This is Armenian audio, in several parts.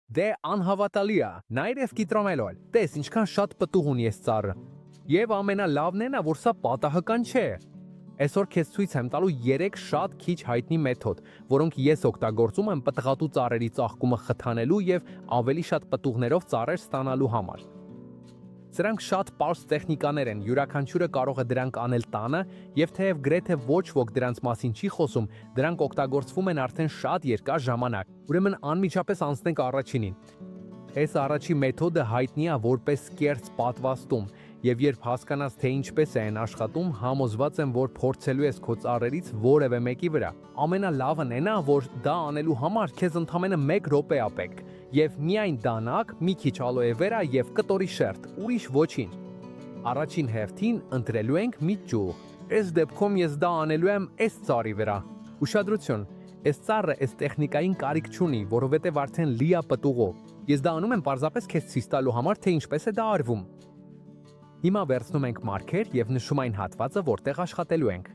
Դե անհավատալի է, նայր եւ կիտրոմելոլ, տես ինչքան շատ պտուղ ունի այս ծառը։ Եվ ամենալավն է նա, որ սա պատահական չէ։ Այսօր քեզ ցույց եմ տալու 3 շատ քիչ հայտնի մեթոդ, որոնք ես օգտագործում եմ պտղատու ծառերի ծաղկումը խթանելու եւ ավելի շատ պտուղներով ծառեր ստանալու համար։ Սրանք շատ պարզ տեխնիկաներ են, յուրաքանչյուրը կարող է դրանք անել տանը, եւ թեև գրեթե ոչ ոք դրանց մասին չի խոսում, դրանք օգտագործվում են արդեն շատ երկար ժամանակ։ Ուրեմն անմիջապես անցնենք առաջինին։ Այս առաջի մեթոդը հայտնի է որպես կեղծ պատվաստում, եւ երբ հասկանաս թե ինչպես է այն աշխատում, համոզված եմ, որ փորձելու ես քո ծառերից որևէ մեկի վրա։ Ամենալավն է նա, որ դա անելու համար քեզ ընդամենը 1 րոպե է պետք, եւ միայն դանակ, մի քիչ ալոե վերա եւ կտորի շերտ, ուրիշ ոչինչ։ Առաջին հերթին ընտրելու ենք մի ճյուղ։ Այս դեպքում ես դա անելու եմ այս ծառի վրա։ Ուշադրություն, այս ծառը այս տեխնիկային կարիք չունի, որովհետեւ արդեն լի է պտուղով։ Ես դա անում եմ պարզապես քեզ ցույց տալու համար, թե ինչպես է դա արվում։ Հիմա վերցնում ենք մարգեր եւ նշում այն հատվածը, որտեղ աշխատելու ենք։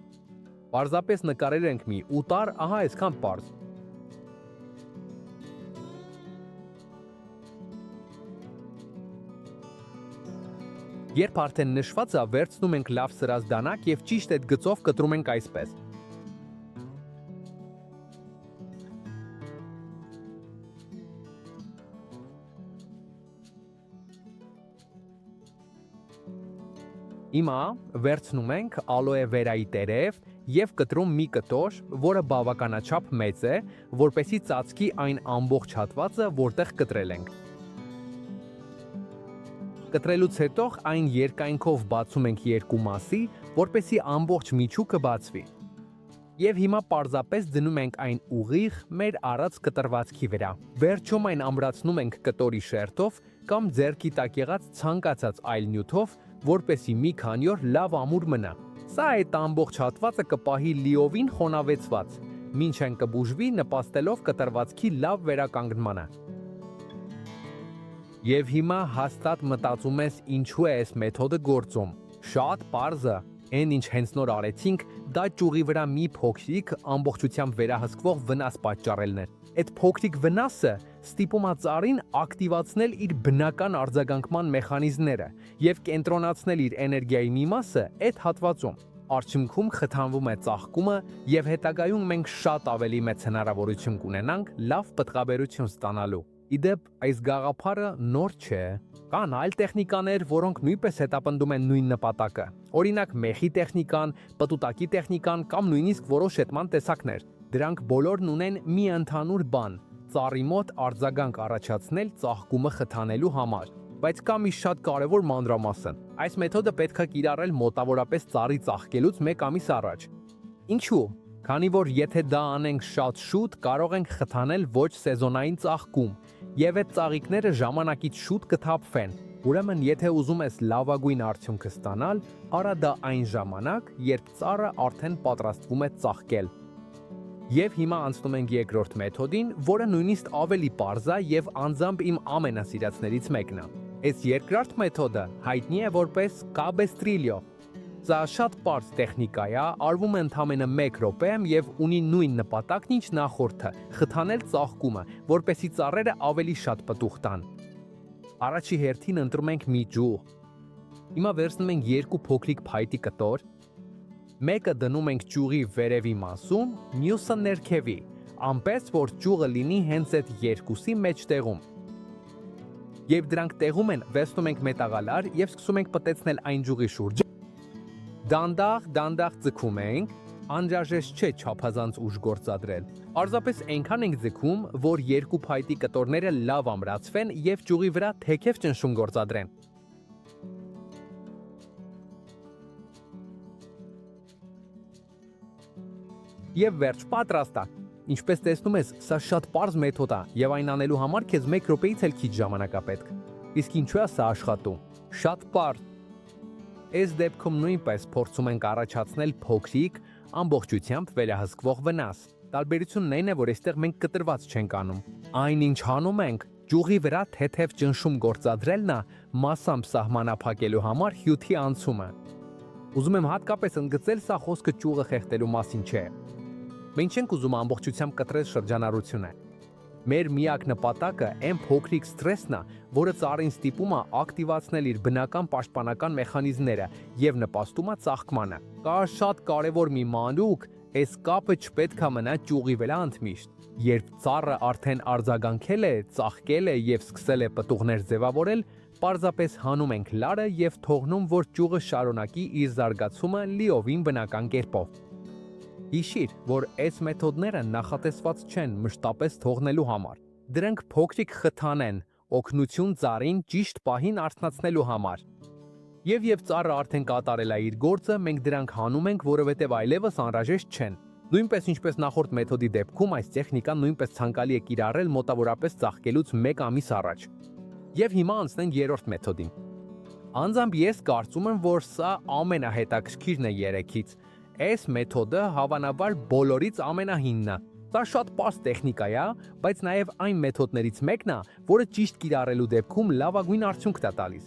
Պարզապես նկարել ենք մի ուտար, ահա այսքան պարզ։ Երբ արդեն նշված է, վերցնում ենք լավ սրած դանակ եւ ճիշտ այդ գծով կտրում ենք այսպես։ Հիմա վերցնում ենք ալոե վերայի տերև եւ կտրում մի կտոր, որը բավականաչափ մեծ է, որպեսզի ծածկի այն ամբողջ հատվածը, որտեղ կտրել ենք։ Կտրելուց հետո այն երկայնքով բացում ենք երկու մասի, որպեսզի ամբողջ միջուկը բացվի։ Եվ հիմա պարզապես դնում ենք այն ուղիղ մեր առած կտրվածքի վրա։ Վերջում այն ամրացնում ենք կտորի շերտով կամ ձեռքի տակ եղած ցանկացած այլ նյութով, որպեսզի մի քանի օր լավ ամուր մնա։ Սա այդ ամբողջ հատվածը կպահի լիովին խոնավեցված, մինչ այն կբուժվի, նպաստելով կտրվածքի լավ վերականգնմանը։ Եվ հիմա հաստատ մտածում ես ինչու է այս մեթոդը գործում։ Շատ պարզ է։ Այն ինչ հենց նոր արեցինք, դա ճյուղի վրա մի փոքրիկ ամբողջությամբ վերահսկվող վնաս պատճառելն էր։ Այդ փոքրիկ վնասը ստիպում է ծառին ակտիվացնել իր բնական արձագանքման մեխանիզմները եւ կենտրոնացնել իր էներգիայի մի մասը այդ հատվածում։ Արդյունքում խթանվում է ծաղկումը եւ հետագայում մենք շատ ավելի մեծ հնարավորություն կունենանք լավ պտղաբերություն ստանալու։ Իդեպ այս գաղափարը նոր չէ։ Կան այլ տեխնիկաներ, որոնք նույնպես հետապնդում են նույն նպատակը։ Օրինակ մեխի տեխնիկան, պտուտակի տեխնիկան կամ նույնիսկ որոշ շետման տեսակներ։ Դրանք բոլորն ունեն մի ընդհանուր բան՝ ծառի մոտ արձագանք առաջացնել ծաղկումը խթանելու համար։ Բայց կա մի շատ կարևոր մանրամասն։ Այս մեթոդը պետք է կիրառել մոտավորապես ծառի ծաղկելուց 1 ամիս առաջ։ Ինչու՞։ Քանի որ եթե դա անենք շատ շուտ, կարող ենք խթանել ոչ սեզոնային ծաղկում, եւ այդ ծաղիկները ժամանակից շուտ կթափվեն։ Ուրեմն, եթե ուզում ես լավագույն արդյունքը ստանալ, արա դա այն ժամանակ, երբ ծառը արդեն պատրաստվում է ծաղկել։ Եվ հիմա անցնում ենք երկրորդ մեթոդին, որը նույնիսկ ավելի պարզ է եւ անձամբ իմ ամենասիրածներից մեկն է։ Այս երկրորդ մեթոդը հայտնի է որպես Cabestriglio։ Սա շատ պարզ տեխնիկա է, արվում է ընդամենը 1 րոպեում եւ ունի նույն նպատակն ինչ նախորդը՝ խթանել ծաղկումը, որպեսզի ծառերը ավելի շատ պտուղ տան։ Առաջի հերթին ընտրում ենք մի ճյուղ։ Հիմա վերցնում ենք 2 փոքրիկ փայտի կտոր։ Մեկը դնում ենք ճյուղի վերևի մասում, մյուսը ներքևի, այնպես որ ճյուղը լինի հենց այդ երկուսի մեջտեղում։ Երբ դրանք տեղում են, վերցնում ենք մետաղալար եւ սկսում ենք պտեցնել այն ճյուղի շուրջը։ Դանդաղ ձգում ենք, անհրաժեշտ չէ չափազանց ուժ գործադրել։ Պարզապես այնքան ենք ձգում, որ 2 փայտի կտորները լավ ամրացվեն եւ ճյուղի վրա թեքև ճնշում գործադրեն։ Եվ վերջ, պատրաստ է։ Ինչպես տեսնում ես, սա շատ պարզ մեթոդ է եւ այն անելու համար քեզ 1 րոպեից էլ քիչ ժամանակ է պետք։ Իսկ ինչու է սա աշխատում։ Շատ պարզ։ Այս դեպքում նույնպես փորձում ենք առաջացնել փոքրիկ, ամբողջությամբ վերահսկվող վնաս։ Տարբերությունն այն է, որ այստեղ մենք կտրված չենք անում։ Այն ինչ անում ենք, ճյուղի վրա թեթև ճնշում գործադրելն է մասամբ սահմանափակելու համար հյութի անցումը։ Ուզում եմ հատկապես ընդգծել, սա խոսքը ճյուղը խեղդելու մասին չէ։ Մենք չենք ուզում ամբողջությամբ կտրել շրջանառությունը։ Մեր միակ նպատակը այն փոքրիկ սթրեսն է, որը ծառին ստիպում է ակտիվացնել իր բնական պաշտպանական մեխանիզմները եւ նպաստում է ծաղկմանը։ Կա շատ կարևոր մի մանրուք, այս կապը չպետք է մնա ճյուղի վրա ընդմիշտ։ Երբ ծառը արդեն արձագանքել է, ծաղկել է եւ սկսել է պտուղներ ձևավորել, պարզապես հանում ենք լարը եւ թողնում, որ ճյուղը շարունակի իր զարգացումը լիովին բնական կերպով։ Հիշիր, որ այս մեթոդները նախատեսված չեն մշտապես թողնելու համար։ Դրանք փոքրիկ խթան են, օգնություն ծառին ճիշտ պահին արթնացնելու համար։ Եվ ծառը արդեն կատարել է իր գործը, մենք դրանք հանում ենք, որովհետև այլևս անհրաժեշտ չեն։ Նույնպես ինչպես նախորդ մեթոդի դեպքում, այս տեխնիկան նույնպես ցանկալի է կիրառել մոտավորապես ծաղկելուց 1 ամիս առաջ։ Եվ հիմա անցնենք երրորդ մեթոդին։ Անձամբ ես կարծում եմ, որ սա ամենահետաքրքիրն է երեքից։ Այս մեթոդը հավանաբար բոլորից ամենահինն է։ Սա շատ պարզ տեխնիկա է, բայց նաև այն մեթոդներից մեկն է, որը ճիշտ կիրառելու դեպքում լավագույն արդյունք է տալիս։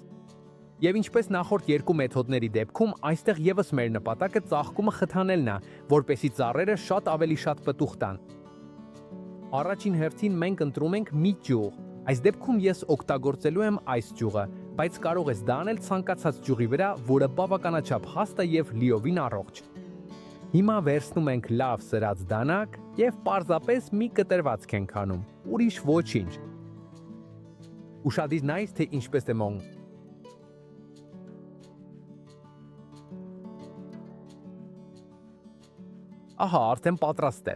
Եվ ինչպես նախորդ երկու մեթոդների դեպքում, այստեղ եւս մեր նպատակը ծաղկումը խթանելն է, որպեսզի ծառերը շատ ավելի շատ պտուղ տան։ Առաջին հերթին մենք ընտրում ենք մի ճյուղ։ Այս դեպքում ես օգտագործելու եմ այս ճյուղը, բայց կարող ես դա անել ցանկացած ճյուղի վրա, որը բավականաչափ հաստ է եւ լիովին առողջ։ Հիմա վերցնում ենք լավ սրած դանակ եւ պարզապես մի կտրվածք ենք անում, ուրիշ ոչինչ։ Ուշադիր նայեք, թե ինչպես է մոն։ Ահա, արդեն պատրաստ է։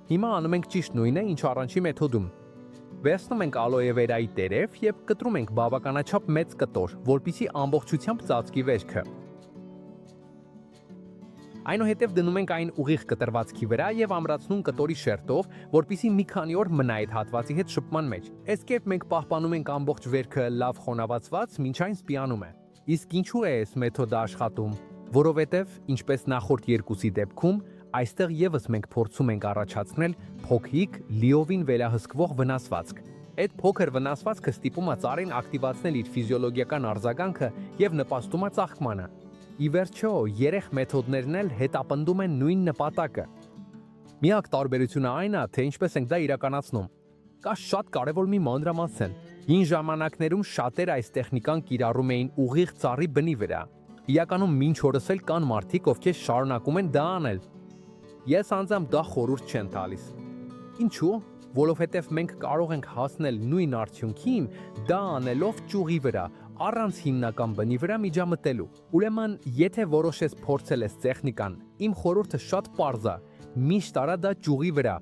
Հիմա անում ենք ճիշտ նույնը, ինչ առաջին մեթոդում։ Վերցնում ենք ալոյե վերայի տերև եւ կտրում ենք բավականաչափ մեծ կտոր, որպեսզի ամբողջությամբ ծածկի վերքը։ Այնուհետև դնում ենք այն ուղիղ կտրվածքի վրա եւ ամրացնում կտորի շերտով, որպեսզի մի քանի օր մնա այդ հատվածի հետ շփման մեջ։ Այս կերպ մենք պահպանում ենք ամբողջ վերքը լավ խոնավացված, մինչ այն սպիանում է։ Իսկ ինչու է այս մեթոդը աշխատում։ Որովհետև, ինչպես նախորդ երկուսի դեպքում, այստեղ եւս մենք փորձում ենք առաջացնել փոքրիկ, լիովին վերահսկվող վնասվածք։ Այդ փոքր վնասվածքը ստիպում է ծառին ակտիվացնել իր ֆիզիոլոգիական արձագանքը եւ նպաստում է ծաղկմանը։ Ի վերջո, երեք մեթոդներն էլ հետապնդում են նույն նպատակը։ Միակ տարբերությունը այն է, թե ինչպես ենք դա իրականացնում։ Կա շատ կարևոր մի մանրամասն։ Հին ժամանակներում շատեր այս տեխնիկան կիրառում էին ուղիղ ծառի բնի վրա։ Իրականում մինչ օրս էլ կան մարդիկ, ովքեր շարունակում են դա անել։ Ես անձամբ դա խորհուրդ չեմ տալիս։ Ինչու՞։ Որովհետև մենք կարող ենք հասնել նույն արդյունքին դա անելով ճյուղի վրա, առանց հիմնական բնի վրա միջամտելու։ Ուրեմն, եթե որոշես փորձել ես տեխնիկան, իմ խորհուրդը շատ պարզ է՝ միշտ արա դա ճյուղի վրա։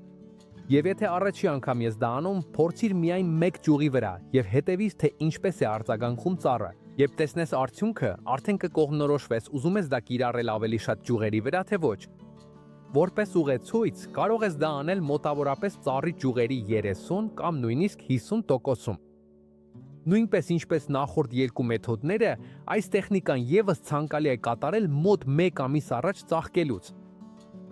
Եվ եթե առաջի անգամ ես դա անում, փորձիր միայն մեկ ճյուղի վրա եւ հետևիր, թե ինչպես է արձագանքում ծառը։ Երբ տեսնես արդյունքը, արդեն կկողմնորոշվես, ուզում ես դա կիրառել ավելի շատ ճյուղերի վրա, թե ոչ։ Որպես ուղեցույց, կարող ես դա անել մոտավորապես ծառի ճյուղերի 30 կամ նույնիսկ 50%-ում։ Նույնպես ինչպես նախորդ երկու մեթոդները, այս տեխնիկան եւս ցանկալի է կատարել մոտ 1 ամիս առաջ ծաղկելուց։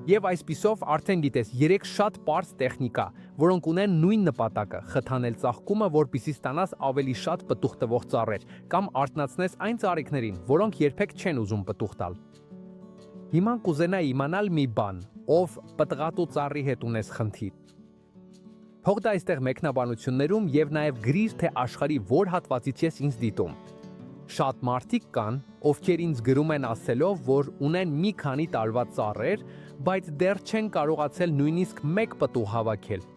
Եվ այսպիսով արդեն գիտես 3 շատ պարզ տեխնիկա, որոնք ունեն նույն նպատակը՝ խթանել ծաղկումը, որպեսզի ստանաս ավելի շատ պտուղ տվող ծառեր, կամ արթնացնես այն ծառիկներին, որոնք երբեք չեն ուզում պտուղ տալ։ Հիմա կուզենայի իմանալ մի բան, ով պտղատու ծառի հետ ունես խնդիր։ Թող դա այստեղ մեկնաբանություններում եւ նաեւ գրիր, թե աշխարհի որ հատվածից ես ինձ դիտում։ Շատ մարդիկ կան, ովքեր ինձ գրում են ասելով, որ ունեն մի քանի տարվա ծառեր, բայց դեռ չեն կարողացել նույնիսկ մեկ պտուղ հավաքել։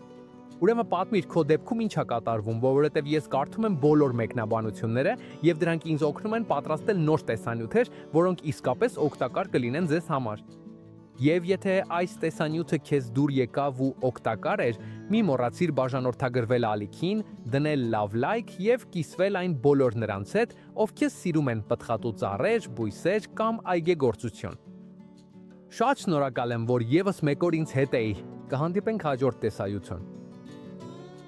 Ուրեմն պատմիր քո դեպքում ինչ է կատարվում, որովհետև ես կարդում եմ բոլոր մեկնաբանությունները եւ դրանք ինձ օգնում են պատրաստել նոր տեսանյութեր, որոնք իսկապես օգտակար կլինեն ձեզ համար։ Եվ եթե այս տեսանյութը քեզ դուր եկավ ու օգտակար էր, մի մոռացիր բաժանորդագրվել ալիքին, դնել լավ լայք եւ կիսվել այն բոլոր նրանց հետ, ովքեր սիրում են պտղատու ծառեր, բույսեր կամ այգեգործություն։ Շատ շնորհակալ եմ, որ եւս մեկ օր ինձ հետ էի։ Կհանդիպենք հաջորդ տեսայություն։